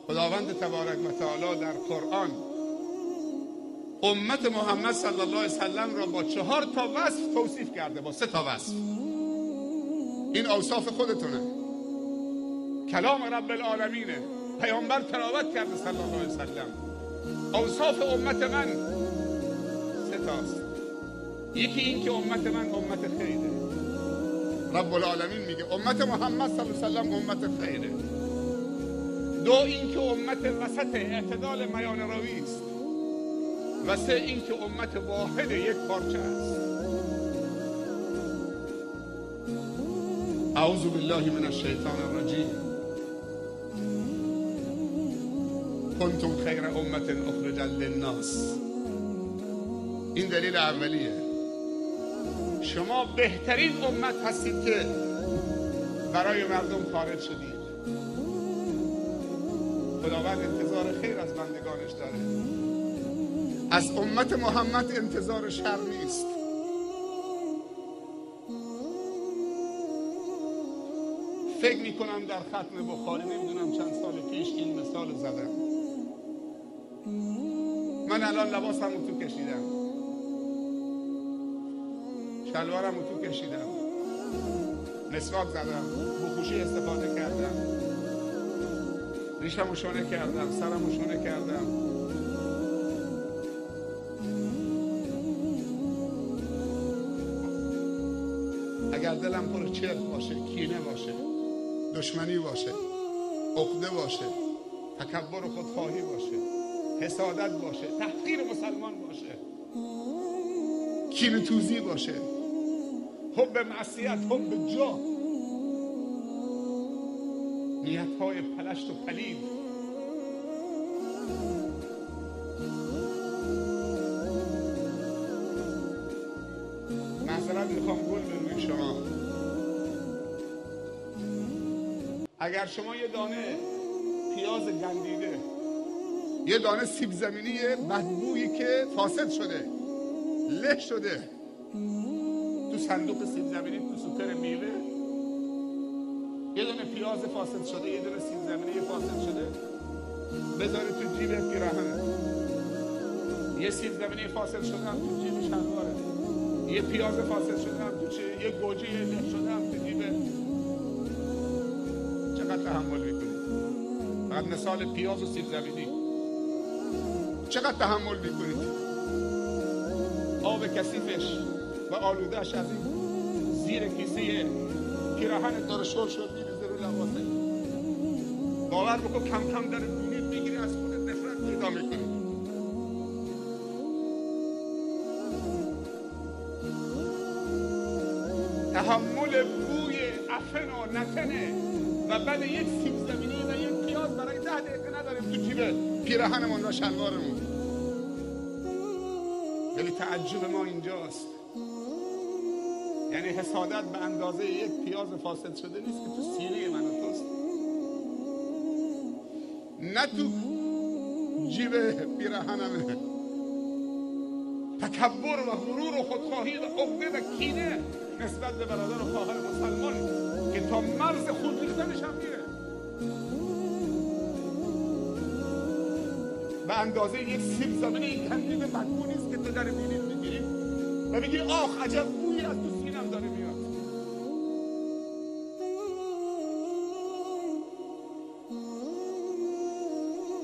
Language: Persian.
خداوند تبارک و تعالی در قرآن امت محمد صلی الله علیه وسلم را با 4 وصف توصیف کرده، با 3 وصف. این اوصاف خودتونه، کلام رب العالمینه، پیامبر تلاوت کرده صلی الله علیه وسلم. اوصاف امت من 3 است. یکی این که امت من امت خیره، رب العالمین میگه امت محمد صلی الله علیه وسلم امت خیره. 2 این که امت وسط اعتدال میان روی است. و 3 این که امت واحد یک پارچه است. اعوذ بالله من الشیطان الرجیم. کنتم خیر امت اخرجت للناس. این دلیل اولیه. شما بهترین امت هستید که برای مردم خارج شدید. خداوند انتظار خیر از بندگانش داره. از امت محمد انتظار شر نیست. فکر میکنم در ختم بخاری، نمیدونم چند سال پیش این مثال زدم. من الان لباسم رو تو کشیدم، شلوارم رو تو کشیدم، مسواک زدم، بخوشی استفاده کردم، ریشم رو شونه کردم، سرم رو شونه کردم. اگر دلم پر چرک باشه، کینه باشه، دشمنی باشه، عقده باشه، تکبر و خودخواهی باشه، حسادت باشه، تحقیر مسلمان باشه، کینه توزی باشه، حب معصیت، حب جاه، نیت‌های پلشت و پلید، معذرت میخوام گل به روی شما. اگر شما یه دانه پیاز گندیده، یه دانه سیب زمینی بدبویی که فاسد شده، له شده، تو صندوق سیب زمینی، تو سوپر میوه، یه دانه پیاز فاسد شده، یه دانه سیب زمینی فاسد شده، بذاری تو جیب پیراهن. یه سیب زمینی فاسد شده هم تو جیب شلواره، یه پیاز فاسد شده هم تو چه، یه گوجه له شده هم تو جیب. چقدر تحمل میکنید؟ فقط مثال پیاز و سیب زمینی. چقدر تحمل میکنید؟ آب کثیفش و آلودهش از این زیر کیسه پیراهن داره شل شد میریزه رو لباسه. باور بکن کم کم داره بویت میگیری، از خودت نفرت پیدا میکنی. تحمل بوی عفن و نتنه و بعد یک سیب زمینی و یک پیاز برای 10 دقیقه نداریم تو جیب پیراهنمون و شلوارمون. ولی تعجب ما اینجاست، یعنی حسادت به اندازه یک پیاز فاسد شده نیست که تو سینه من و توست، نه تو جیب پیراهنمه. تکبر و غرور و خودخواهی و عقده و کینه نسبت به برادر و خواهر مسلمان که تا مرز خود ریختنش هم میره. به اندازه یک سیب زمینی گندیده بدبو نیست که تو در بینید میگیری و میگی آخ عجب بویی از تو